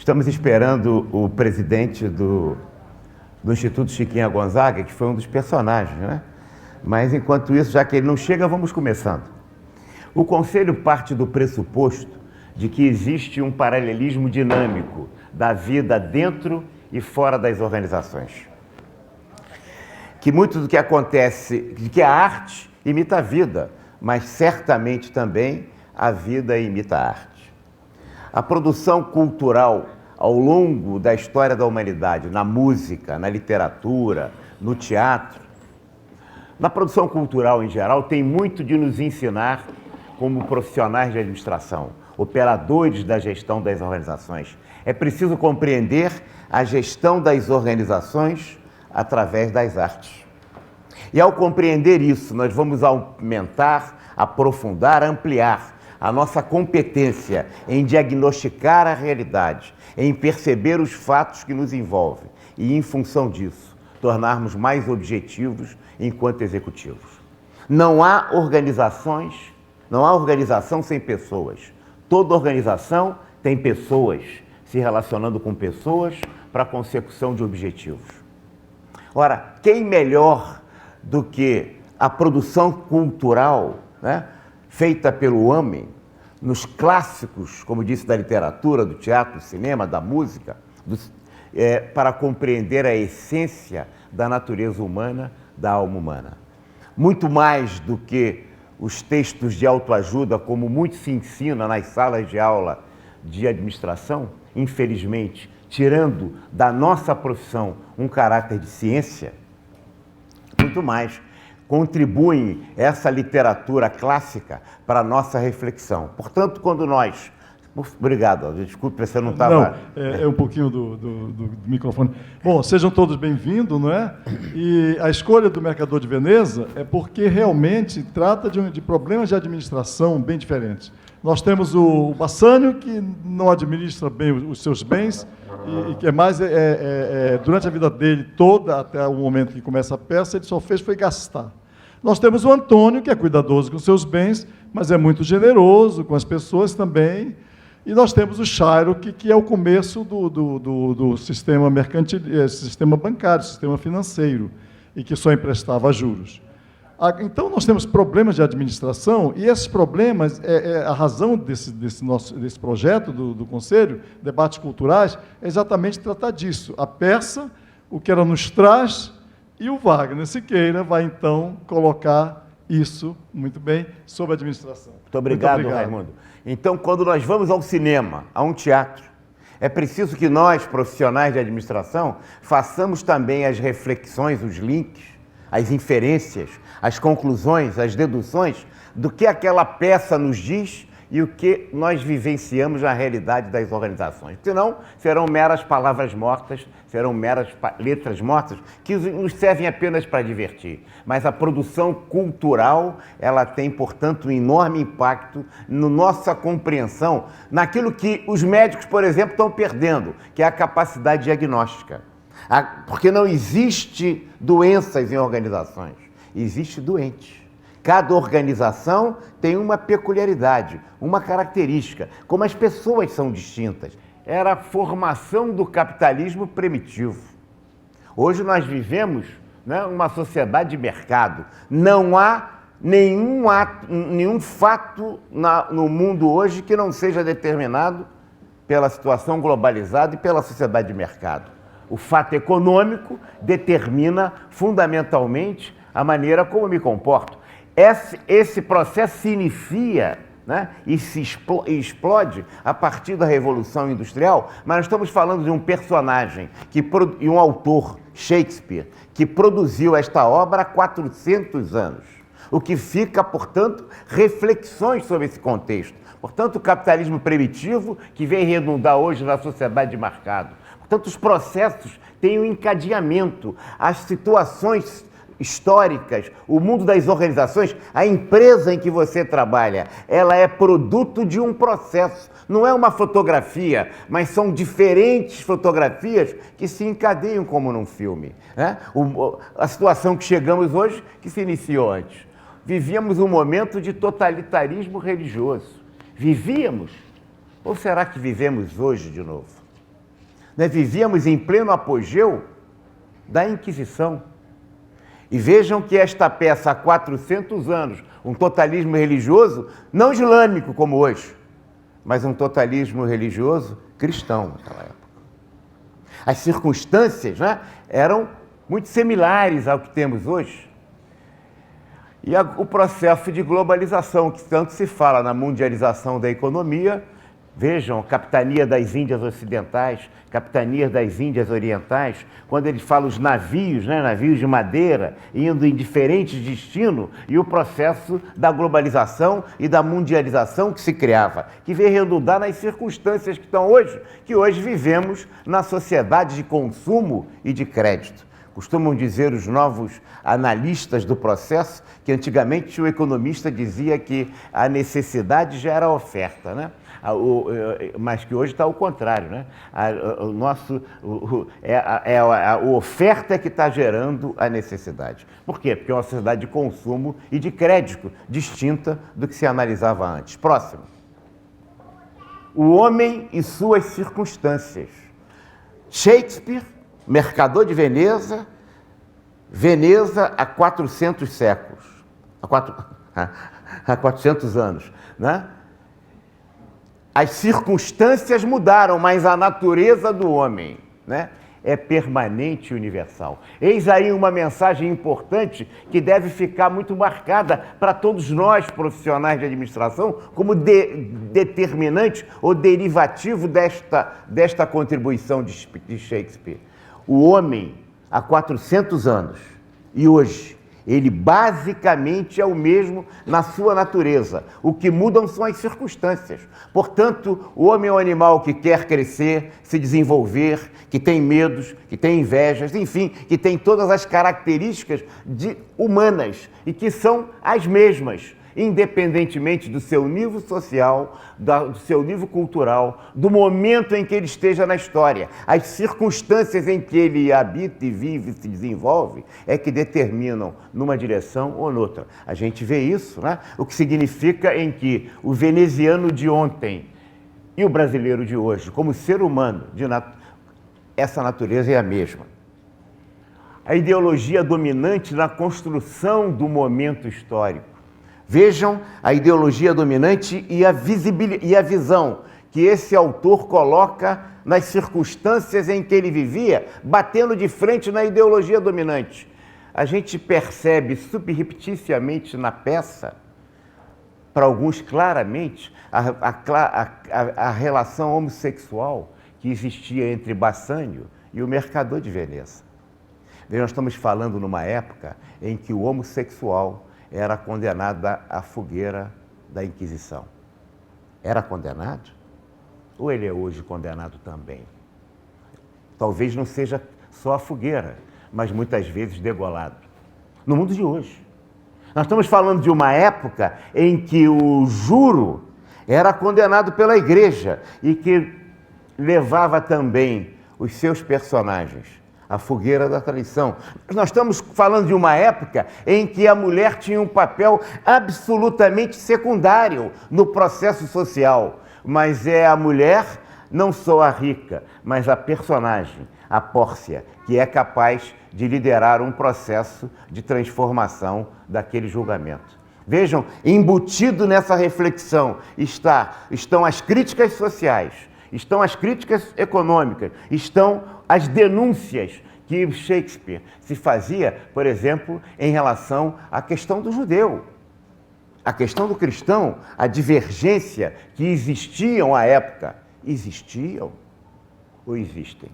Estamos esperando o presidente do Instituto Chiquinha Gonzaga, que foi um dos personagens, né? Mas, enquanto isso, já que ele não chega, vamos começando. O Conselho parte do pressuposto de que existe um paralelismo dinâmico da vida dentro e fora das organizações. Que muito do que acontece, de que a arte imita a vida, mas certamente também a vida imita a arte. A produção cultural ao longo da história da humanidade, na música, na literatura, no teatro, na produção cultural em geral, tem muito de nos ensinar como profissionais de administração, operadores da gestão das organizações. É preciso compreender a gestão das organizações através das artes. E ao compreender isso, nós vamos aumentar, aprofundar, ampliar a nossa competência em diagnosticar a realidade, em perceber os fatos que nos envolvem e, em função disso, tornarmos mais objetivos enquanto executivos. Não há organização sem pessoas. Toda organização tem pessoas se relacionando com pessoas para a consecução de objetivos. Ora, quem melhor do que a produção cultural, né, feita pelo homem, nos clássicos, como disse, da literatura, do teatro, do cinema, da música, para compreender a essência da natureza humana, da alma humana. Muito mais do que os textos de autoajuda, como muito se ensina nas salas de aula de administração, infelizmente, tirando da nossa profissão um caráter de ciência, muito mais contribuem essa literatura clássica para a nossa reflexão. Portanto, quando nós... Obrigado, desculpe, você não estava... Não, é um pouquinho do microfone. Bom, sejam todos bem-vindos, não é? E a escolha do Mercador de Veneza é porque realmente trata de problemas de administração bem diferentes. Nós temos o Bassanio, que não administra bem os seus bens, e que é mais, durante a vida dele toda, até o momento que começa a peça, ele só fez foi gastar. Nós temos o Antônio, que é cuidadoso com seus bens, mas é muito generoso com as pessoas também. E nós temos o Chairo, que é o começo do sistema mercantil, sistema bancário, sistema financeiro, e que só emprestava juros. Então, nós temos problemas de administração, e esses problemas, a razão desse projeto do Conselho, debates culturais, é exatamente tratar disso. A peça, o que ela nos traz, e o Wagner Siqueira vai, então, colocar isso, muito bem, sobre a administração. Muito obrigado, Raimundo. Então, quando nós vamos ao cinema, a um teatro, é preciso que nós, profissionais de administração, façamos também as reflexões, os links, as inferências, as conclusões, as deduções do que aquela peça nos diz e o que nós vivenciamos na realidade das organizações. Senão, serão meras palavras mortas, serão meras letras mortas, que nos servem apenas para divertir. Mas a produção cultural, ela tem, portanto, um enorme impacto na nossa compreensão, naquilo que os médicos, por exemplo, estão perdendo, que é a capacidade diagnóstica. Porque não existe doenças em organizações, existe doente. Cada organização tem uma peculiaridade, uma característica, como as pessoas são distintas. Era a formação do capitalismo primitivo. Hoje nós vivemos, né, uma sociedade de mercado. Não há nenhum fato no mundo hoje que não seja determinado pela situação globalizada e pela sociedade de mercado. O fato econômico determina fundamentalmente a maneira como eu me comporto. Esse processo se inicia, né, e se explode a partir da Revolução Industrial, mas nós estamos falando de um personagem e um autor, Shakespeare, que produziu esta obra há 400 anos. O que fica, portanto, reflexões sobre esse contexto. Portanto, o capitalismo primitivo que vem redundar hoje na sociedade de mercado. Portanto, os processos têm um encadeamento, as situações históricas, o mundo das organizações, a empresa em que você trabalha, ela é produto de um processo. Não é uma fotografia, mas são diferentes fotografias que se encadeiam como num filme, né? A situação que chegamos hoje, que se iniciou antes. Vivíamos um momento de totalitarismo religioso. Vivíamos? Ou será que vivemos hoje de novo? Nós vivíamos em pleno apogeu da Inquisição. E vejam que esta peça, há 400 anos, um totalismo religioso, não islâmico como hoje, mas um totalismo religioso cristão naquela época. As circunstâncias, né, eram muito similares ao que temos hoje. E o processo de globalização, que tanto se fala na mundialização da economia, vejam, capitania das Índias Ocidentais, capitania das Índias Orientais, quando ele fala os navios, né, navios de madeira, indo em diferentes destinos, e o processo da globalização e da mundialização que se criava, que veio redundar nas circunstâncias que hoje vivemos na sociedade de consumo e de crédito. Costumam dizer os novos analistas do processo que antigamente o economista dizia que a necessidade já era a oferta, né? Mas que hoje está ao contrário, né? A oferta que está gerando a necessidade. Por quê? Porque é uma sociedade de consumo e de crédito distinta do que se analisava antes. Próximo. O homem e suas circunstâncias. Shakespeare, Mercador de Veneza, Veneza há 400 séculos, há 400 anos, né? As circunstâncias mudaram, mas a natureza do homem, né, é permanente e universal. Eis aí uma mensagem importante que deve ficar muito marcada para todos nós, profissionais de administração, como determinante ou derivativo desta contribuição de Shakespeare. O homem, há 400 anos, e hoje, ele basicamente é o mesmo na sua natureza. O que mudam são as circunstâncias. Portanto, o homem é um animal que quer crescer, se desenvolver, que tem medos, que tem invejas, enfim, que tem todas as características humanas e que são as mesmas, independentemente do seu nível social, do seu nível cultural, do momento em que ele esteja na história. As circunstâncias em que ele habita e vive e se desenvolve é que determinam numa direção ou noutra. A gente vê isso, né? O que significa em que o veneziano de ontem e o brasileiro de hoje, como ser humano, essa natureza é a mesma. A ideologia dominante na construção do momento histórico. Vejam a ideologia dominante e a visão que esse autor coloca nas circunstâncias em que ele vivia, batendo de frente na ideologia dominante. A gente percebe subrepticiamente na peça, para alguns claramente, a relação homossexual que existia entre Bassanio e o Mercador de Veneza. Nós estamos falando numa época em que o homossexual era condenado à fogueira da Inquisição. Era condenado? Ou ele é hoje condenado também? Talvez não seja só a fogueira, mas muitas vezes degolado. No mundo de hoje. Nós estamos falando de uma época em que o juro era condenado pela igreja e que levava também os seus personagens à fogueira da traição. Nós estamos falando de uma época em que a mulher tinha um papel absolutamente secundário no processo social, mas é a mulher, não só a rica, mas a personagem, a Pórcia, que é capaz de liderar um processo de transformação daquele julgamento. Vejam, embutido nessa reflexão estão as críticas sociais, estão as críticas econômicas, estão as denúncias que Shakespeare se fazia, por exemplo, em relação à questão do judeu, a questão do cristão, a divergência que existiam à época. Existiam ou existem?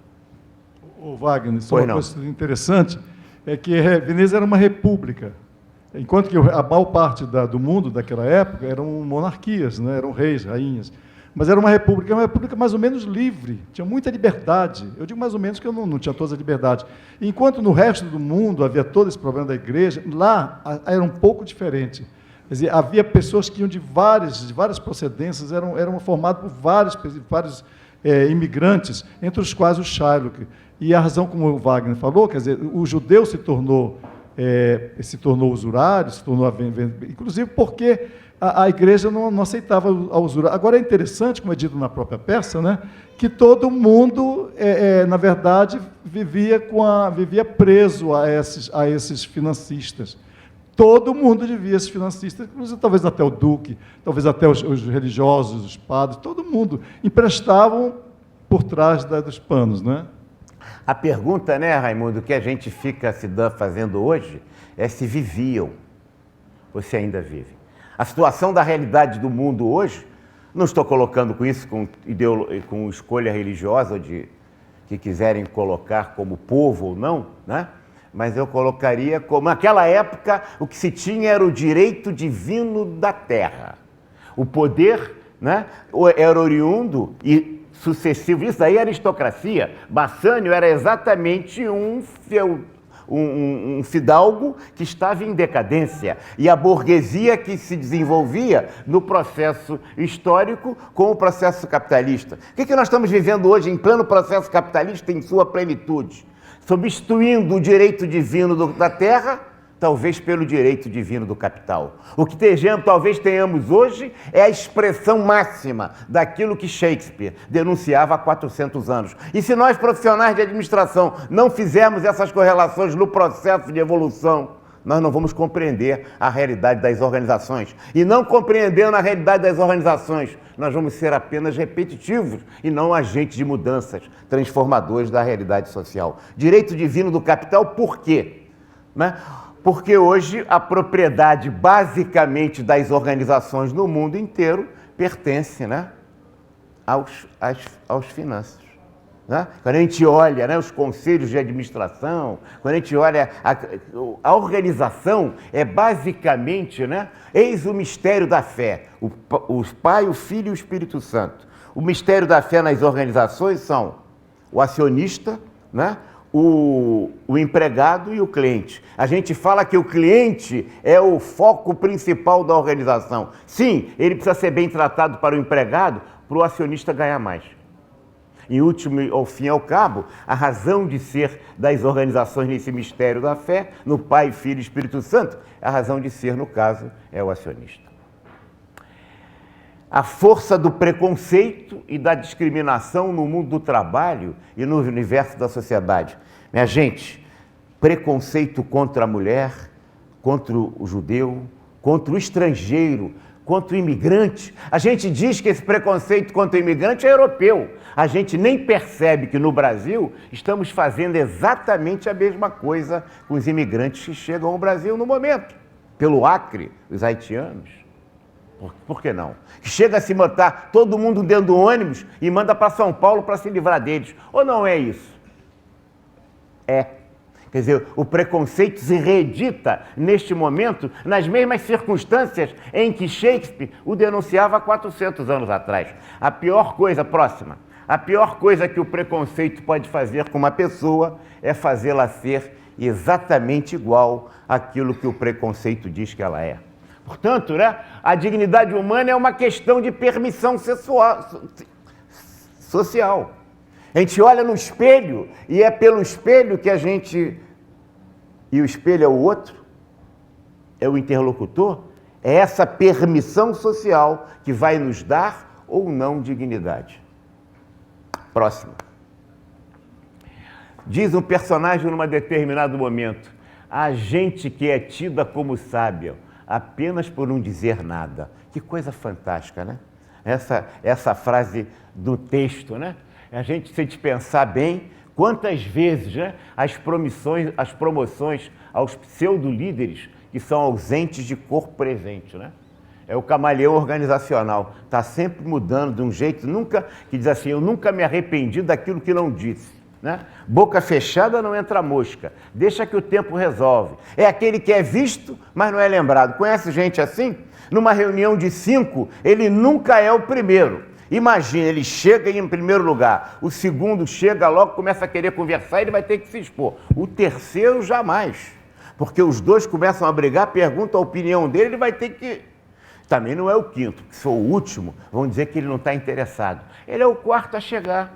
O Wagner, só uma coisa interessante é que Veneza era uma república, enquanto que a maior parte do mundo daquela época eram monarquias, né? Eram reis, rainhas. Mas era uma república mais ou menos livre, tinha muita liberdade. Eu digo mais ou menos que eu não tinha toda a liberdade. Enquanto no resto do mundo havia todo esse problema da igreja, lá era um pouco diferente. Quer dizer, havia pessoas que iam de várias procedências, eram formadas por vários imigrantes, entre os quais o Shylock. E a razão, como o Wagner falou, quer dizer, o judeu se tornou se tornou usurário, se tornou inclusive porque a igreja não aceitava a usura. Agora é interessante, como é dito na própria peça, né, que todo mundo, na verdade, vivia preso a esses financistas. Todo mundo devia esses financistas, inclusive talvez até o duque, talvez até os religiosos, os padres, todo mundo emprestavam por trás dos panos, né? A pergunta, né, Raimundo, que a gente fica fazendo hoje é se viviam ou se ainda vivem. A situação da realidade do mundo hoje, não estou colocando com isso com escolha religiosa que quiserem colocar como povo ou não, né? Mas eu colocaria como, naquela época, o que se tinha era o direito divino da terra. O poder, né, era oriundo e sucessivo. Isso daí é aristocracia. Bassânio era exatamente um fidalgo que estava em decadência. E a burguesia que se desenvolvia no processo histórico com o processo capitalista. O que nós estamos vivendo hoje em pleno processo capitalista em sua plenitude? Substituindo o direito divino da terra, talvez pelo direito divino do capital. O que talvez tenhamos hoje é a expressão máxima daquilo que Shakespeare denunciava há 400 anos. E se nós, profissionais de administração, não fizermos essas correlações no processo de evolução, nós não vamos compreender a realidade das organizações. E não compreendendo a realidade das organizações, nós vamos ser apenas repetitivos e não agentes de mudanças transformadores da realidade social. Direito divino do capital, por quê? Né? Porque hoje a propriedade basicamente das organizações no mundo inteiro pertence, né, aos finanças. Né? Quando a gente olha, né, os conselhos de administração, quando a gente olha a organização, é basicamente, né, eis o mistério da fé, o Pai, o Filho e o Espírito Santo. O mistério da fé nas organizações são o acionista, né, o empregado e o cliente. A gente fala que o cliente é o foco principal da organização. Sim, ele precisa ser bem tratado para o empregado, para o acionista ganhar mais. Em último, ao fim e ao cabo, a razão de ser das organizações nesse mistério da fé, no Pai, Filho e Espírito Santo, a razão de ser, no caso, é o acionista. A força do preconceito e da discriminação no mundo do trabalho e no universo da sociedade. Minha gente, preconceito contra a mulher, contra o judeu, contra o estrangeiro, contra o imigrante. A gente diz que esse preconceito contra o imigrante é europeu. A gente nem percebe que no Brasil estamos fazendo exatamente a mesma coisa com os imigrantes que chegam ao Brasil no momento. Pelo Acre, os haitianos. Por que não? Chega a se matar todo mundo dentro do ônibus e manda para São Paulo para se livrar deles. Ou não é isso? É. Quer dizer, o preconceito se reedita neste momento nas mesmas circunstâncias em que Shakespeare o denunciava há 400 anos atrás. A pior coisa que o preconceito pode fazer com uma pessoa é fazê-la ser exatamente igual àquilo que o preconceito diz que ela é. Portanto, né, a dignidade humana é uma questão de permissão social. A gente olha no espelho e é pelo espelho que a gente... E o espelho é o outro? É o interlocutor? É essa permissão social que vai nos dar ou não dignidade. Próximo. Diz um personagem num determinado momento: a gente que é tida como sábia apenas por não dizer nada. Que coisa fantástica, né? Essa frase do texto, né? A gente, se a gente pensar bem, quantas vezes, né, as promoções aos pseudo-líderes que são ausentes de corpo presente, né? É o camaleão organizacional, está sempre mudando de um jeito, que diz assim, eu nunca me arrependi daquilo que não disse. Né? Boca fechada não entra mosca, deixa que o tempo resolve. É aquele que é visto, mas não é lembrado. Conhece gente assim? Numa reunião de 5, ele nunca é o primeiro. Imagina, ele chega em primeiro lugar, o segundo chega logo, começa a querer conversar, ele vai ter que se expor. O terceiro, jamais. Porque os dois começam a brigar, perguntam a opinião dele, ele vai ter que... Também não é o quinto, que sou o último, vão dizer que ele não está interessado. Ele é o quarto a chegar.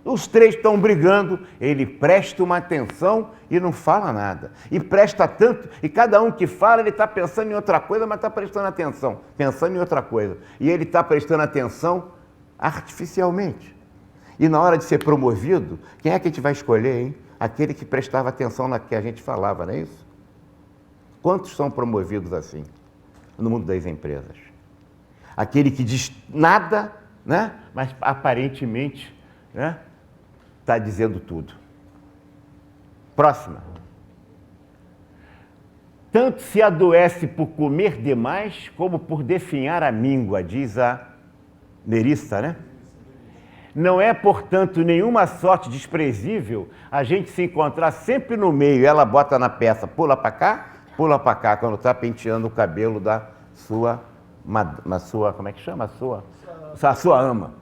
Os três estão brigando, ele presta uma atenção e não fala nada. E presta tanto, e cada um que fala, ele está pensando em outra coisa, mas está prestando atenção, pensando em outra coisa. E ele está prestando atenção artificialmente. E na hora de ser promovido, quem é que a gente vai escolher, hein? Aquele que prestava atenção na que a gente falava, não é isso? Quantos são promovidos assim no mundo das empresas? Aquele que diz nada, né? Mas aparentemente, né? Está dizendo tudo. Próxima. Tanto se adoece por comer demais, como por definhar a míngua, diz a Nerissa, né? Não é, portanto, nenhuma sorte desprezível a gente se encontrar sempre no meio. Ela bota na peça, pula para cá, quando está penteando o cabelo da sua, como é que chama? A sua ama.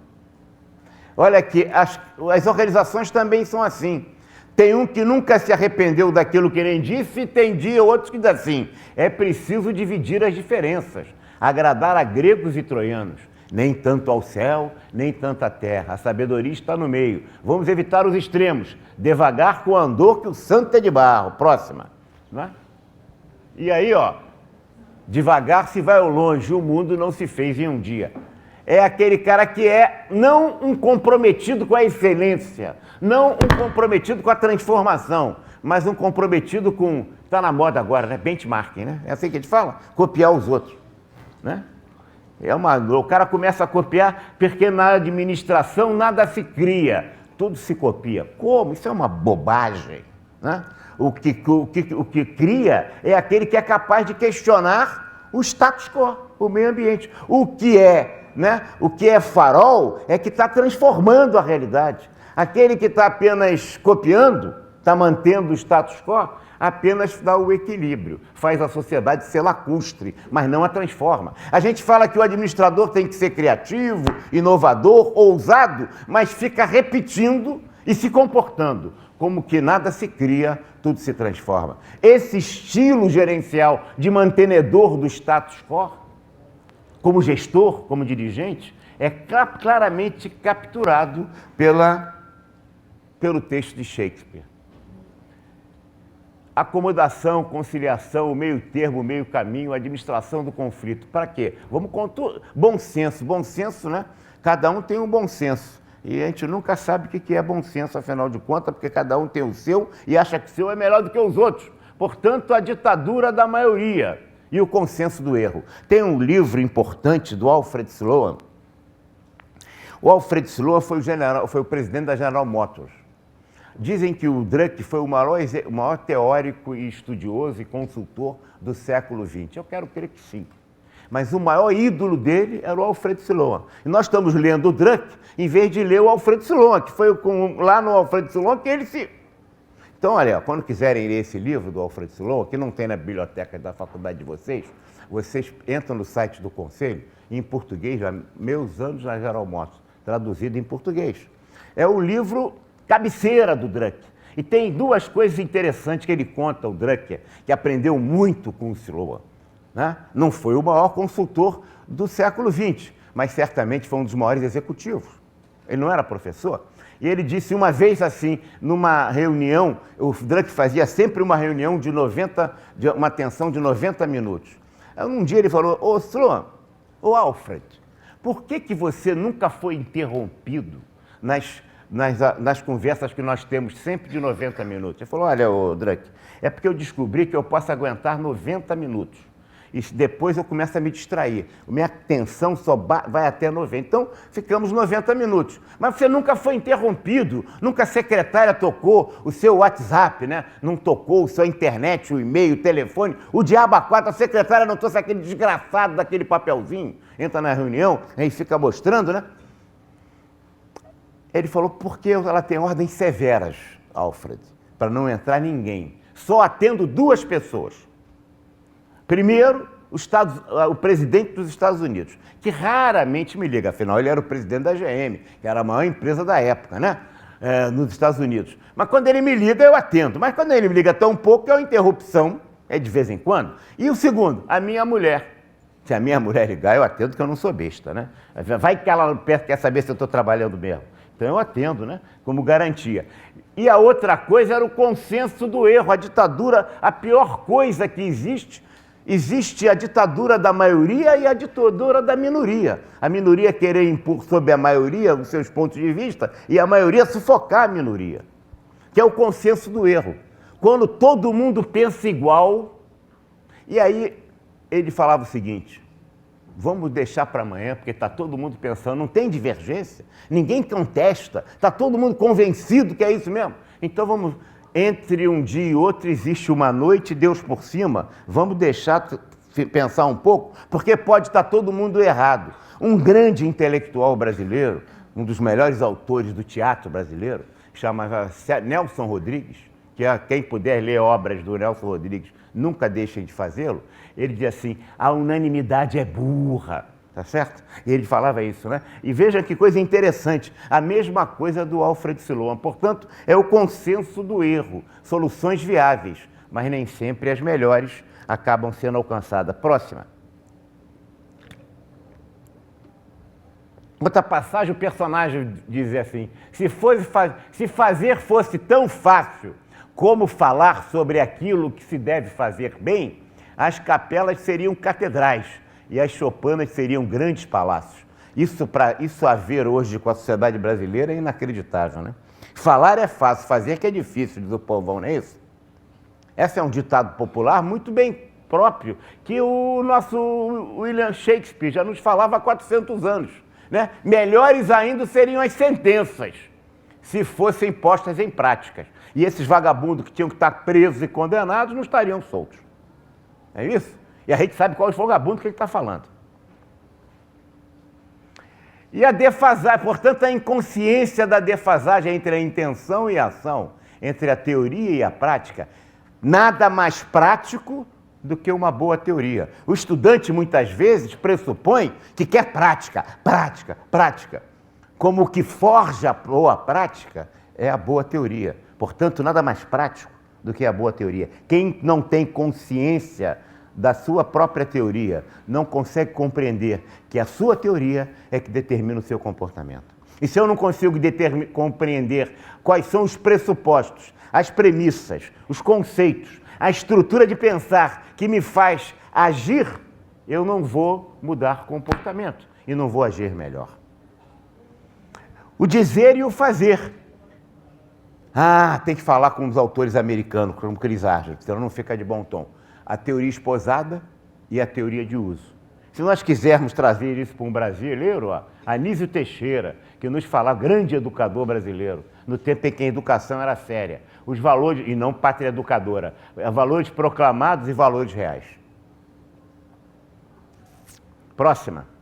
Olha aqui, as organizações também são assim. Tem um que nunca se arrependeu daquilo que nem disse e tem outros que dizem assim, é preciso dividir as diferenças, agradar a gregos e troianos, nem tanto ao céu, nem tanto à terra. A sabedoria está no meio. Vamos evitar os extremos, devagar com o andor que o santo é de barro. Próxima. Não é? E aí, ó, devagar se vai ao longe, o mundo não se fez em um dia. É aquele cara que é não um comprometido com a excelência, não um comprometido com a transformação, mas um comprometido com, está na moda agora, né? Benchmarking, né? É assim que a gente fala? Copiar os outros, né? O cara começa a copiar porque na administração nada se cria, tudo se copia. Como? Isso é uma bobagem, né? O que cria é aquele que é capaz de questionar o status quo, o meio ambiente. O que é farol é que está transformando a realidade. Aquele que está apenas copiando, está mantendo o status quo, apenas dá o equilíbrio, faz a sociedade ser lacustre, mas não a transforma. A gente fala que o administrador tem que ser criativo, inovador, ousado, mas fica repetindo e se comportando como que nada se cria, tudo se transforma. Esse estilo gerencial de mantenedor do status quo, como gestor, como dirigente, é claramente capturado pelo texto de Shakespeare. Acomodação, conciliação, o meio termo, o meio caminho, administração do conflito. Para quê? Vamos com bom senso, né? Cada um tem um bom senso. E a gente nunca sabe o que é bom senso, afinal de contas, porque cada um tem o seu e acha que o seu é melhor do que os outros. Portanto, a ditadura da maioria e o consenso do erro. Tem um livro importante do Alfred Sloan. O Alfred Sloan foi o presidente da General Motors. Dizem que o Drucker foi o maior teórico e estudioso e consultor do século XX. Eu quero crer que sim. Mas o maior ídolo dele era o Alfred Sloan. E nós estamos lendo o Drucker em vez de ler o Alfred Sloan, que foi lá no Alfred Sloan que ele se... Então, olha, quando quiserem ler esse livro do Alfred Sloan, que não tem na biblioteca da faculdade de vocês entram no site do Conselho, em português, já meus anos na General Motors, traduzido em português. É o livro cabeceira do Drucker. E tem duas coisas interessantes que ele conta, o Drucker, que aprendeu muito com o Sloan. Né? Não foi o maior consultor do século XX, mas certamente foi um dos maiores executivos. Ele não era professor. E ele disse uma vez assim, numa reunião, o Drucker fazia sempre uma reunião uma atenção de 90 minutos. Um dia ele falou, ô Sloan, ô Alfred, por que você nunca foi interrompido nas conversas que nós temos sempre de 90 minutos? Ele falou, olha, ô Drucker, é porque eu descobri que eu posso aguentar 90 minutos. E depois eu começo a me distrair. Minha atenção só vai até 90. Então, ficamos 90 minutos. Mas você nunca foi interrompido, nunca a secretária tocou o seu WhatsApp, né? Não tocou a sua internet, o e-mail, o telefone. O diabo a quatro, a secretária não trouxe aquele desgraçado daquele papelzinho. Entra na reunião, aí fica mostrando, né? Ele falou, porque ela tem ordens severas, Alfred, para não entrar ninguém. Só atendo 2 pessoas. Primeiro, o presidente dos Estados Unidos, que raramente me liga, afinal ele era o presidente da GM, que era a maior empresa da época, né? Nos Estados Unidos. Mas quando ele me liga, eu atendo. Mas quando ele me liga tão pouco, é uma interrupção, é de vez em quando. E o segundo, a minha mulher. Se a minha mulher ligar, eu atendo, que eu não sou besta, né? Vai que ela quer saber se eu estou trabalhando mesmo. Então eu atendo, né? Como garantia. E a outra coisa era o consenso do erro. A ditadura, a pior coisa que existe, existe a ditadura da maioria e a ditadura da minoria. A minoria querer impor sobre a maioria os seus pontos de vista e a maioria sufocar a minoria, que é o consenso do erro. Quando todo mundo pensa igual, e aí ele falava o seguinte: vamos deixar para amanhã, porque está todo mundo pensando, não tem divergência, ninguém contesta, está todo mundo convencido que é isso mesmo. Então vamos, entre um dia e outro existe uma noite, Deus por cima, vamos deixar pensar um pouco, porque pode estar todo mundo errado. Um grande intelectual brasileiro, um dos melhores autores do teatro brasileiro, chamava-se Nelson Rodrigues, que quem puder ler obras do Nelson Rodrigues, nunca deixem de fazê-lo. Ele dizia assim: a unanimidade é burra, tá certo? E ele falava isso, né? E veja que coisa interessante, a mesma coisa do Alfred Sloan. Portanto, é o consenso do erro, soluções viáveis, mas nem sempre as melhores acabam sendo alcançadas. Próxima. Outra passagem, o personagem dizia assim: se fazer fosse tão fácil como falar sobre aquilo que se deve fazer bem, as capelas seriam catedrais e as choupanas seriam grandes palácios. Isso a ver hoje com a sociedade brasileira é inacreditável, né? Falar é fácil, fazer que é difícil, diz o povão, não é isso? Esse é um ditado popular muito bem próprio, que o nosso William Shakespeare já nos falava há 400 anos, né? Melhores ainda seriam as sentenças, se fossem postas em práticas. E esses vagabundos que tinham que estar presos e condenados não estariam soltos. É isso? E a gente sabe qual é o vagabundo que ele está falando. E a defasagem, portanto, a inconsciência da defasagem entre a intenção e a ação, entre a teoria e a prática, nada mais prático do que uma boa teoria. O estudante, muitas vezes, pressupõe que quer prática, prática, prática. Como o que forja a boa prática é a boa teoria. Portanto, nada mais prático do que a boa teoria. Quem não tem consciência da sua própria teoria não consegue compreender que a sua teoria é que determina o seu comportamento. E se eu não consigo compreender quais são os pressupostos, as premissas, os conceitos, a estrutura de pensar que me faz agir, eu não vou mudar comportamento e não vou agir melhor. O dizer e o fazer. Tem que falar com os autores americanos, como Chris Archer, senão não fica de bom tom. A teoria esposada e a teoria de uso. Se nós quisermos trazer isso para um brasileiro, Anísio Teixeira, que nos falava, grande educador brasileiro, no tempo em que a educação era séria, os valores, e não pátria educadora, valores proclamados e valores reais. Próxima.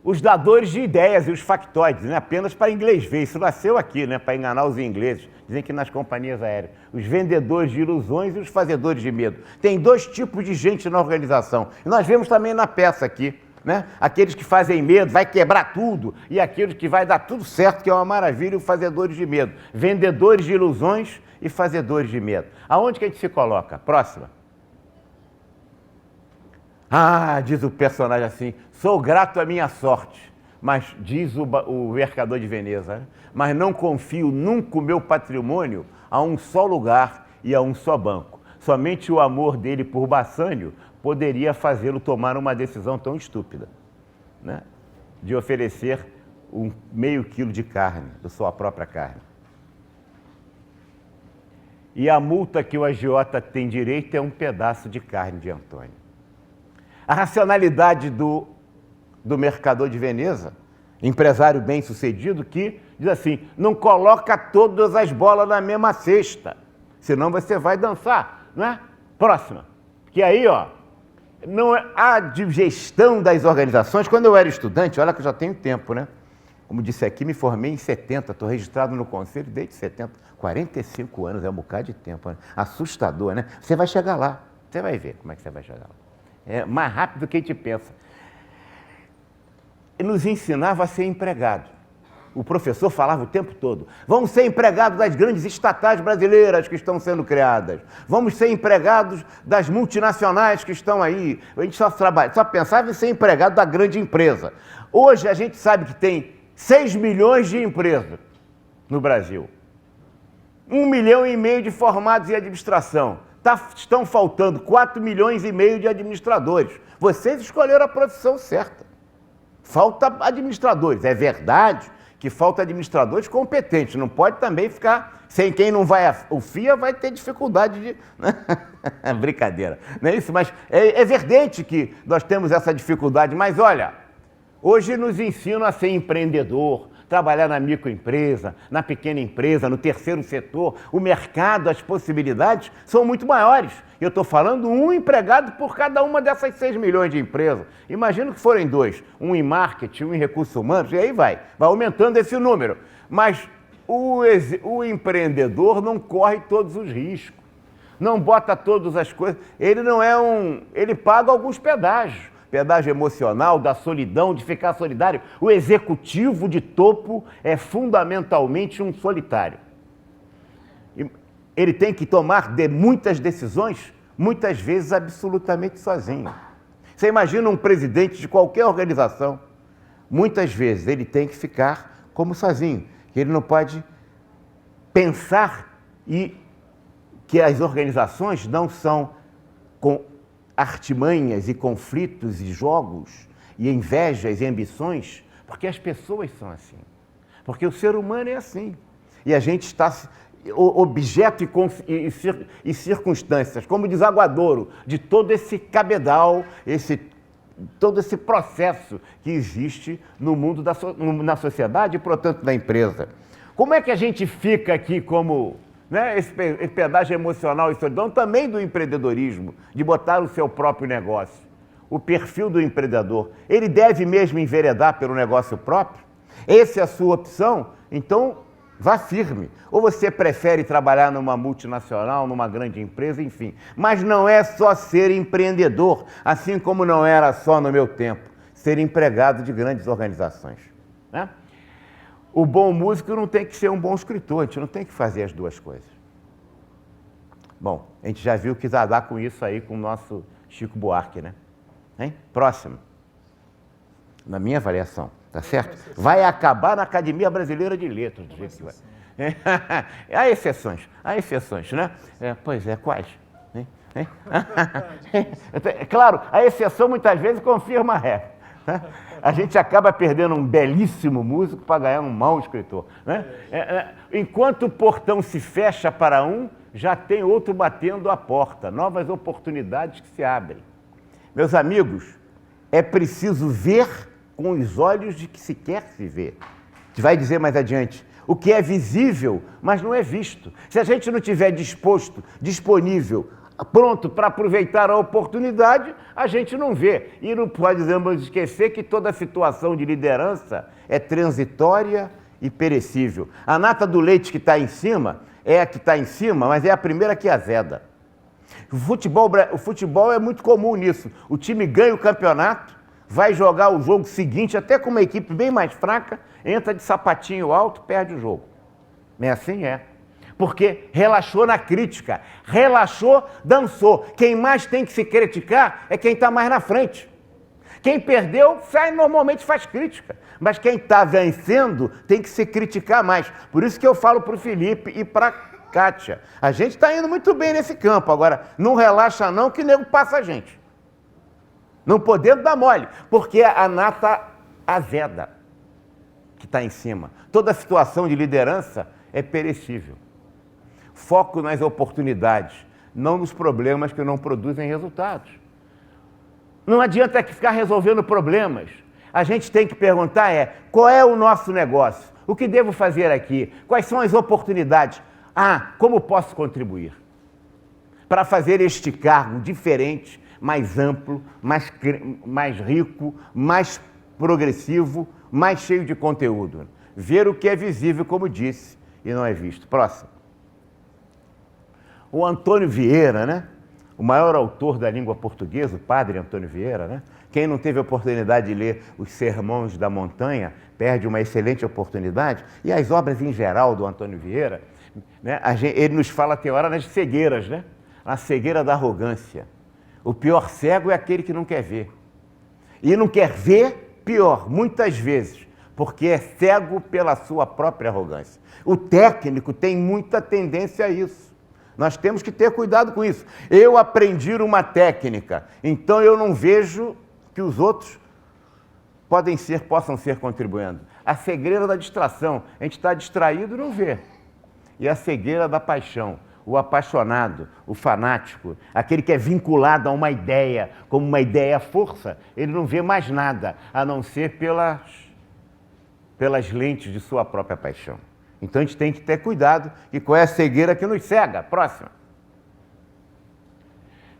Os dadores de ideias e os factoides, né? Apenas para inglês ver, isso nasceu aqui, né? Para enganar os ingleses, dizem que nas companhias aéreas. Os vendedores de ilusões e os fazedores de medo. Tem dois tipos de gente na organização. E nós vemos também na peça aqui, né? Aqueles que fazem medo, vai quebrar tudo, e aqueles que vai dar tudo certo, que é uma maravilha, os fazedores de medo. Vendedores de ilusões e fazedores de medo. Aonde que a gente se coloca? Próxima. Diz o personagem assim: sou grato à minha sorte, mas diz o mercador de Veneza, né? Mas não confio nunca o meu patrimônio a um só lugar e a um só banco. Somente o amor dele por Bassanio poderia fazê-lo tomar uma decisão tão estúpida, né? De oferecer meio quilo de carne, da sua própria carne. E a multa que o agiota tem direito é um pedaço de carne de Antônio. A racionalidade do mercador de Veneza, empresário bem-sucedido, que diz assim: não coloca todas as bolas na mesma cesta, senão você vai dançar, não é? Próxima. Que aí, não é a digestão das organizações. Quando eu era estudante, olha que eu já tenho tempo, né? Como disse aqui, me formei em 70, estou registrado no Conselho desde 70, 45 anos, é um bocado de tempo, né? Assustador, né? Você vai chegar lá, você vai ver como é que você vai chegar lá. É mais rápido do que a gente pensa. Ele nos ensinava a ser empregado. O professor falava o tempo todo: vamos ser empregados das grandes estatais brasileiras que estão sendo criadas, vamos ser empregados das multinacionais que estão aí. A gente só pensava em ser empregado da grande empresa. Hoje a gente sabe que tem 6 milhões de empresas no Brasil. 1,5 milhão de formados em administração. Estão faltando 4,5 milhões de administradores. Vocês escolheram a profissão certa. Falta administradores. É verdade que falta administradores competentes. Não pode também ficar sem quem não vai. O FIA vai ter dificuldade de. Brincadeira. Não é isso? Mas é verdade que nós temos essa dificuldade. Mas olha, hoje nos ensinam a ser empreendedor, trabalhar na microempresa, na pequena empresa, no terceiro setor. O mercado, as possibilidades são muito maiores. Eu estou falando um empregado por cada uma dessas 6 milhões de empresas. Imagino que forem 2, um em marketing, um em recursos humanos, e aí vai aumentando esse número. Mas o empreendedor não corre todos os riscos, não bota todas as coisas. Ele não é ele paga alguns pedágios. Pedágio emocional, da solidão, de ficar solidário. O executivo de topo é fundamentalmente um solitário. Ele tem que tomar muitas decisões, muitas vezes absolutamente sozinho. Você imagina um presidente de qualquer organização, muitas vezes ele tem que ficar como sozinho, que ele não pode pensar e que as organizações não são com artimanhas e conflitos e jogos e invejas e ambições, porque as pessoas são assim, porque o ser humano é assim, e a gente está objeto e circunstâncias, como desaguadouro de todo esse cabedal, todo esse processo que existe no mundo, na sociedade e, portanto, na empresa. Como é que a gente fica aqui como... Esse pedágio emocional e solidão também do empreendedorismo, de botar o seu próprio negócio. O perfil do empreendedor, ele deve mesmo enveredar pelo negócio próprio? Essa é a sua opção? Então, vá firme. Ou você prefere trabalhar numa multinacional, numa grande empresa, enfim. Mas não é só ser empreendedor, assim como não era só no meu tempo, ser empregado de grandes organizações, né? O bom músico não tem que ser um bom escritor, a gente não tem que fazer as duas coisas. Bom, a gente já viu que dá com isso aí com o nosso Chico Buarque, né? Hein? Próximo. Na minha avaliação, tá certo? Vai acabar na Academia Brasileira de Letras, do jeito que vai. Há exceções, né? Pois é, quais? Claro, a exceção muitas vezes confirma a regra. A gente acaba perdendo um belíssimo músico para ganhar um mau escritor, né? Enquanto o portão se fecha para um, já tem outro batendo a porta, novas oportunidades que se abrem. Meus amigos, é preciso ver com os olhos de que se quer se ver. A gente vai dizer mais adiante, o que é visível, mas não é visto. Se a gente não tiver disponível, pronto para aproveitar a oportunidade, a gente não vê. E não podemos esquecer que toda situação de liderança é transitória e perecível. A nata do leite que está em cima é a que está em cima, mas é a primeira que azeda. O futebol é muito comum nisso. O time ganha o campeonato, vai jogar o jogo seguinte, até com uma equipe bem mais fraca, entra de sapatinho alto, perde o jogo. Não é assim? É. Porque relaxou na crítica, relaxou, dançou. Quem mais tem que se criticar é quem está mais na frente. Quem perdeu, normalmente faz crítica. Mas quem está vencendo tem que se criticar mais. Por isso que eu falo para o Felipe e para a Kátia. A gente está indo muito bem nesse campo. Agora, não relaxa não que o nego passa a gente. Não podemos dar mole, porque a nata azeda que está em cima. Toda situação de liderança é perecível. Foco nas oportunidades, não nos problemas que não produzem resultados. Não adianta ficar resolvendo problemas. A gente tem que perguntar qual é o nosso negócio? O que devo fazer aqui? Quais são as oportunidades? Como posso contribuir? Para fazer este cargo diferente, mais amplo, mais rico, mais progressivo, mais cheio de conteúdo. Ver o que é visível, como disse, e não é visto. Próximo. O Antônio Vieira, né? O maior autor da língua portuguesa, o padre Antônio Vieira, né? Quem não teve a oportunidade de ler os Sermões da Montanha, perde uma excelente oportunidade. E as obras em geral do Antônio Vieira, né? Ele nos fala, tem hora, nas cegueiras, né? A cegueira da arrogância. O pior cego é aquele que não quer ver. E não quer ver, pior, muitas vezes, porque é cego pela sua própria arrogância. O técnico tem muita tendência a isso. Nós temos que ter cuidado com isso. Eu aprendi uma técnica, então eu não vejo que os outros possam ser contribuindo. A cegueira da distração. A gente está distraído e não vê. E a cegueira da paixão. O apaixonado, o fanático, aquele que é vinculado a uma ideia, como uma ideia força, ele não vê mais nada, a não ser pelas lentes de sua própria paixão. Então a gente tem que ter cuidado, e qual é a cegueira que nos cega? Próxima.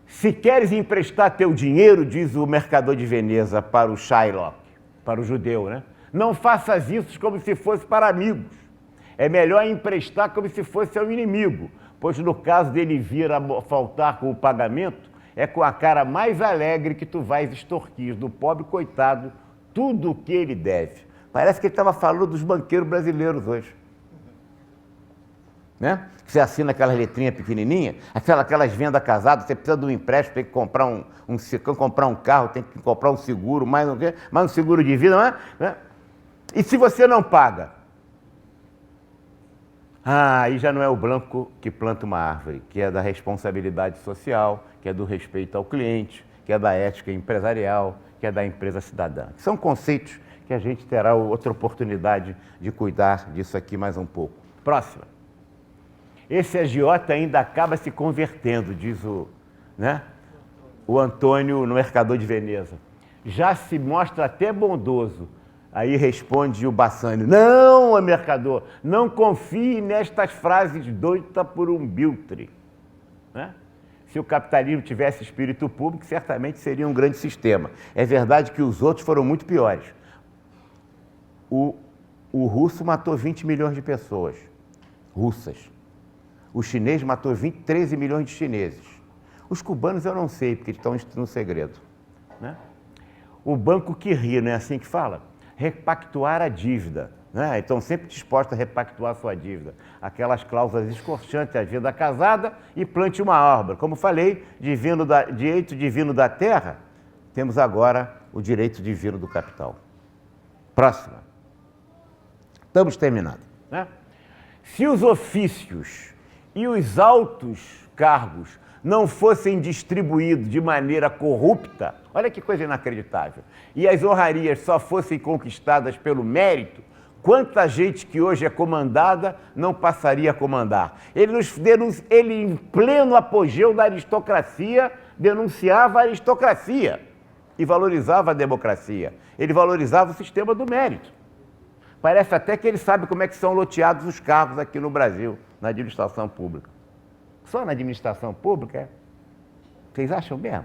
Se queres emprestar teu dinheiro, diz o mercador de Veneza para o Shylock, para o judeu, né? Não faças isso como se fosse para amigos. É melhor emprestar como se fosse ao inimigo, pois no caso dele vir a faltar com o pagamento, é com a cara mais alegre que tu vais extorquir do pobre coitado tudo o que ele deve. Parece que ele estava falando dos banqueiros brasileiros hoje. Né? Você assina aquelas letrinhas pequenininhas, aquelas vendas casadas, você precisa de um empréstimo, tem que comprar comprar um carro, tem que comprar um seguro, mais um seguro de vida, né? E se você não paga? Aí já não é o branco que planta uma árvore, que é da responsabilidade social, que é do respeito ao cliente, que é da ética empresarial, que é da empresa cidadã. São conceitos que a gente terá outra oportunidade de cuidar disso aqui mais um pouco. Próxima. Esse agiota ainda acaba se convertendo, diz o Antônio no Mercador de Veneza. Já se mostra até bondoso. Aí responde o Bassani: não, mercador, não confie nestas frases doidas por um biltre. Né? Se o capitalismo tivesse espírito público, certamente seria um grande sistema. É verdade que os outros foram muito piores. O russo matou 20 milhões de pessoas russas. O chinês matou 13 milhões de chineses. Os cubanos eu não sei, porque estão no segredo. Né? O banco que ri, não é assim que fala? Repactuar a dívida. Né? Estão sempre dispostos a repactuar a sua dívida. Aquelas cláusulas escorchantes, a vida casada e plante uma árvore. Como falei, direito divino da terra, temos agora o direito divino do capital. Próxima. Estamos terminando. Né? Se os ofícios e os altos cargos não fossem distribuídos de maneira corrupta, olha que coisa inacreditável, e as honrarias só fossem conquistadas pelo mérito, quanta gente que hoje é comandada não passaria a comandar. Ele em pleno apogeu da aristocracia, denunciava a aristocracia e valorizava a democracia. Ele valorizava o sistema do mérito. Parece até que ele sabe como é que são loteados os cargos aqui no Brasil, na administração pública. Só na administração pública, é? Vocês acham mesmo?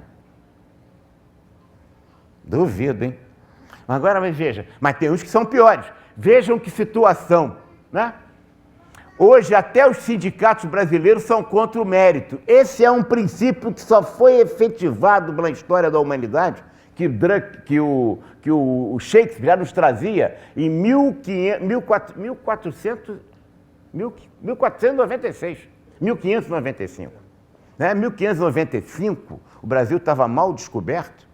Duvido, hein? Agora, mas veja, mas tem uns que são piores. Vejam que situação, né? Hoje, até os sindicatos brasileiros são contra o mérito. Esse é um princípio que só foi efetivado na história da humanidade, que o Shakespeare já nos trazia em 1496, 1595. Né? 1595, o Brasil estava mal descoberto,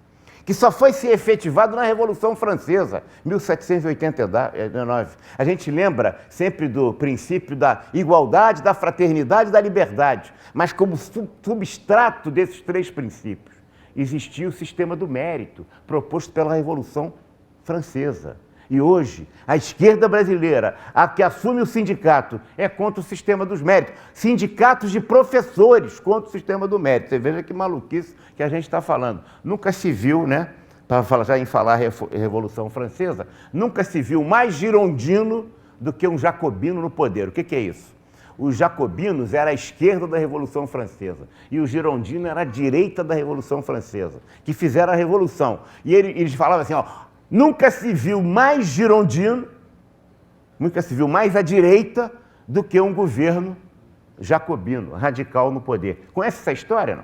que só foi ser efetivado na Revolução Francesa, 1789. A gente lembra sempre do princípio da igualdade, da fraternidade e da liberdade, mas como substrato desses três princípios, existia o sistema do mérito, proposto pela Revolução Francesa. E hoje, a esquerda brasileira, a que assume o sindicato, é contra o sistema dos méritos. Sindicatos de professores contra o sistema do mérito. Você veja que maluquice que a gente está falando. Nunca se viu, né? Para já em falar Revolução Francesa, nunca se viu mais girondino do que um jacobino no poder. O que é isso? Os jacobinos eram a esquerda da Revolução Francesa e o girondino era a direita da Revolução Francesa, que fizeram a Revolução. E eles falavam assim, ó, nunca se viu mais girondino, nunca se viu mais à direita do que um governo jacobino, radical no poder. Conhece essa história, não?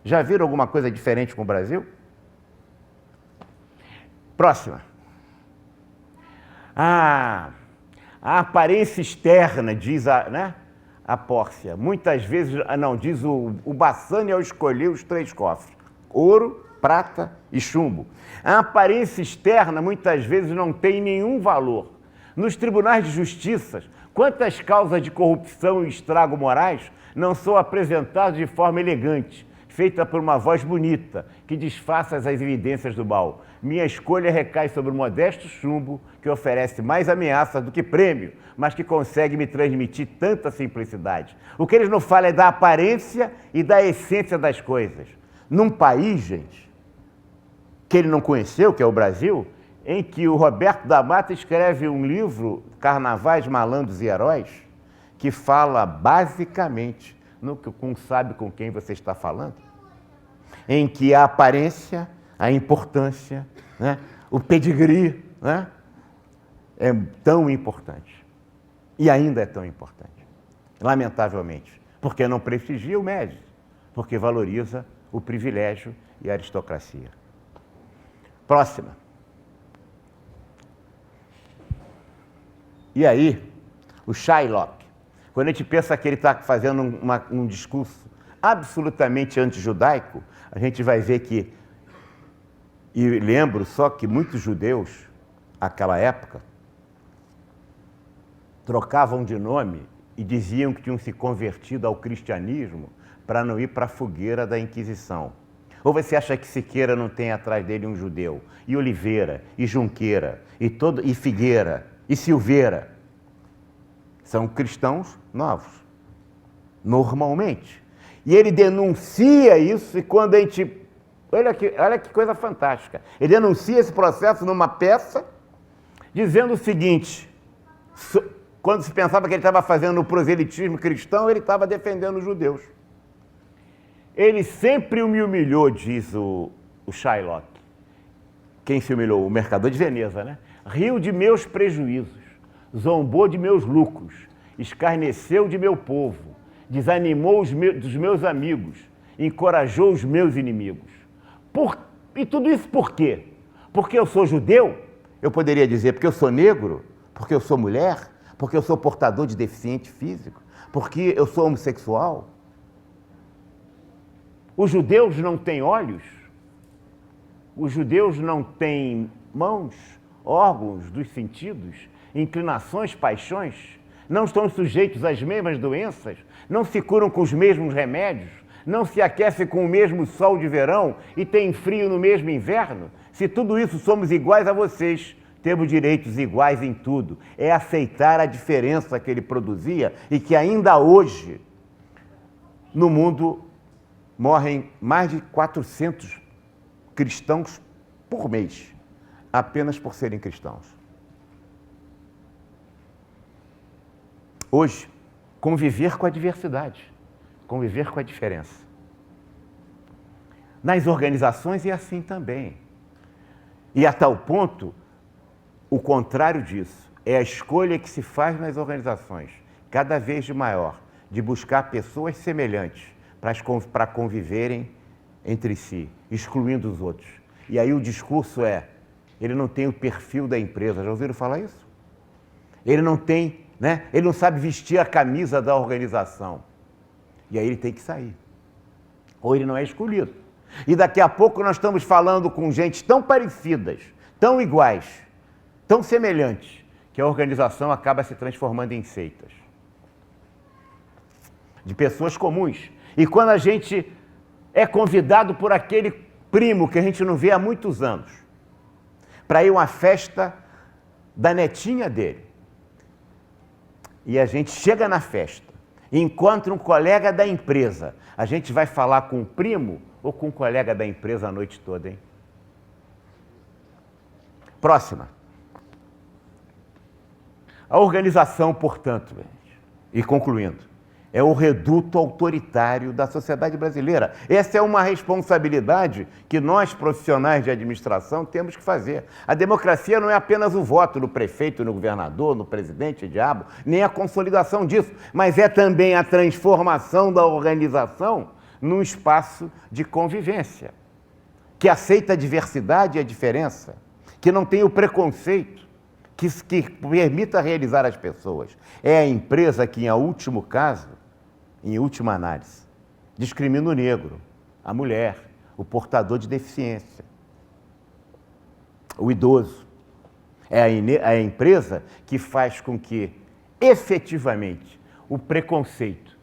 Já viram alguma coisa diferente com o Brasil? Próxima. A aparência externa, diz a Pórcia. Muitas vezes, diz o Bassani ao escolher os três cofres: ouro, prata e chumbo. A aparência externa muitas vezes não tem nenhum valor, Nos tribunais de justiça, quantas causas de corrupção e estrago morais não são apresentadas de forma elegante, feita por uma voz bonita, que disfarça as evidências do mal. Minha escolha recai sobre o modesto chumbo, que oferece mais ameaça do que prêmio, mas que consegue me transmitir tanta simplicidade. O que eles não falam é da aparência e da essência das coisas. Num país, gente, que ele não conheceu, que é o Brasil, em que o Roberto da Mata escreve um livro, Carnavais, Malandros e Heróis, que fala basicamente, sabe com quem você está falando, em que a aparência, a importância, né, o pedigree, né, é tão importante. E ainda é tão importante, lamentavelmente, porque não prestigia o mérito, porque valoriza o privilégio e a aristocracia. Próxima. E aí, o Shylock, quando a gente pensa que ele está fazendo um discurso absolutamente antijudaico, a gente vai ver que, e lembro só que muitos judeus, naquela época, trocavam de nome e diziam que tinham se convertido ao cristianismo para não ir para a fogueira da Inquisição. Ou você acha que Siqueira não tem atrás dele um judeu? E Oliveira, e Junqueira, e Figueira, e Silveira. São cristãos novos, normalmente. E ele denuncia isso, e quando a gente... Olha que coisa fantástica. Ele denuncia esse processo numa peça, dizendo o seguinte: quando se pensava que ele estava fazendo o proselitismo cristão, ele estava defendendo os judeus. Ele sempre me humilhou, diz o Shylock. Quem se humilhou? O mercador de Veneza, né? Riu de meus prejuízos, zombou de meus lucros, escarneceu de meu povo, desanimou dos meus amigos, encorajou os meus inimigos. E tudo isso por quê? Porque eu sou judeu? Eu poderia dizer porque eu sou negro? Porque eu sou mulher? Porque eu sou portador de deficiente físico? Porque eu sou homossexual? Os judeus não têm olhos? Os judeus não têm mãos, órgãos dos sentidos, inclinações, paixões? Não estão sujeitos às mesmas doenças? Não se curam com os mesmos remédios? Não se aquecem com o mesmo sol de verão e têm frio no mesmo inverno? Se tudo isso somos iguais a vocês, temos direitos iguais em tudo. É aceitar a diferença que ele produzia e que ainda hoje, no mundo, morrem mais de 400 cristãos por mês, apenas por serem cristãos. Hoje, conviver com a diversidade, conviver com a diferença. Nas organizações é assim também. E a tal ponto, o contrário disso, é a escolha que se faz nas organizações, cada vez de maior, de buscar pessoas semelhantes para conviverem entre si, excluindo os outros. E aí o discurso ele não tem o perfil da empresa, já ouviram falar isso? Ele não tem, né? Ele não sabe vestir a camisa da organização. E aí ele tem que sair. Ou ele não é escolhido. E daqui a pouco nós estamos falando com gente tão parecidas, tão iguais, tão semelhantes, que a organização acaba se transformando em seitas. De pessoas comuns. E quando a gente é convidado por aquele primo que a gente não vê há muitos anos, para ir a uma festa da netinha dele, e a gente chega na festa, e encontra um colega da empresa, a gente vai falar com o primo ou com o colega da empresa a noite toda, hein? Próxima. A organização, portanto, e concluindo, é o reduto autoritário da sociedade brasileira. Essa é uma responsabilidade que nós, profissionais de administração, temos que fazer. A democracia não é apenas o voto no prefeito, no governador, no presidente, diabo, nem a consolidação disso, mas é também a transformação da organização num espaço de convivência, que aceita a diversidade e a diferença, que não tem o preconceito, que permita realizar as pessoas. É a empresa que, em último caso, em última análise, discrimina o negro, a mulher, o portador de deficiência, o idoso. É a empresa que faz com que, efetivamente, o preconceito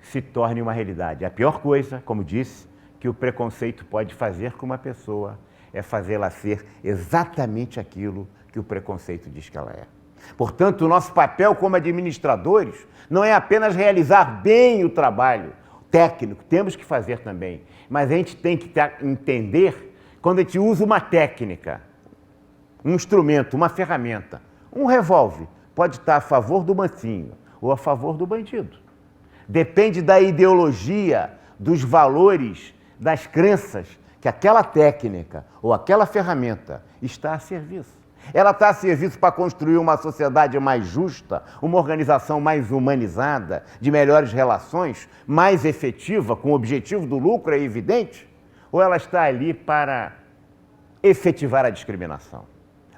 se torne uma realidade. A pior coisa, como disse, que o preconceito pode fazer com uma pessoa é fazê-la ser exatamente aquilo que o preconceito diz que ela é. Portanto, o nosso papel como administradores não é apenas realizar bem o trabalho técnico, temos que fazer também, mas a gente tem que entender quando a gente usa uma técnica, um instrumento, uma ferramenta, um revólver, pode estar a favor do mansinho ou a favor do bandido. Depende da ideologia, dos valores, das crenças que aquela técnica ou aquela ferramenta está a serviço. Ela está a serviço para construir uma sociedade mais justa, uma organização mais humanizada, de melhores relações, mais efetiva, com o objetivo do lucro, é evidente? Ou ela está ali para efetivar a discriminação?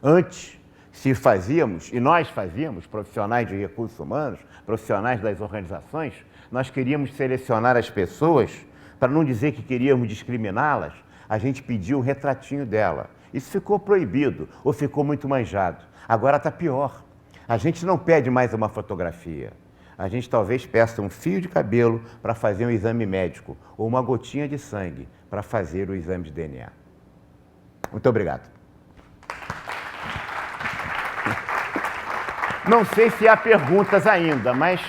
Antes, se fazíamos, e nós fazíamos, profissionais de recursos humanos, profissionais das organizações, nós queríamos selecionar as pessoas, para não dizer que queríamos discriminá-las, a gente pediu o retratinho dela. Isso ficou proibido, ou ficou muito manjado. Agora está pior. A gente não pede mais uma fotografia. A gente talvez peça um fio de cabelo para fazer um exame médico, ou uma gotinha de sangue para fazer o exame de DNA. Muito obrigado. Não sei se há perguntas ainda, mas...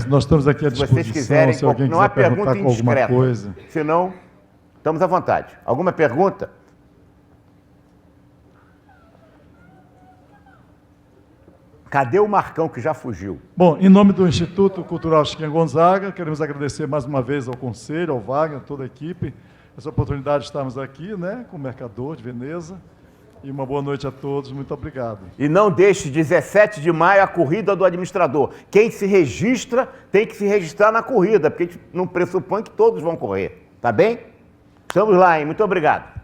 nós estamos aqui à se vocês quiserem, se alguém não há quiser pergunta perguntar com alguma indiscreta. coisa. Se não, estamos à vontade. Alguma pergunta? Cadê o Marcão que já fugiu? Bom, em nome do Instituto Cultural Chiquinha Gonzaga, queremos agradecer mais uma vez ao Conselho, ao Wagner, a toda a equipe, essa oportunidade de estarmos aqui, né, com o Mercador de Veneza. E uma boa noite a todos, muito obrigado. E não deixe, 17 de maio, a corrida do administrador. Quem se registra, tem que se registrar na corrida, porque a gente não pressupõe que todos vão correr, tá bem? Estamos lá, hein? Muito obrigado.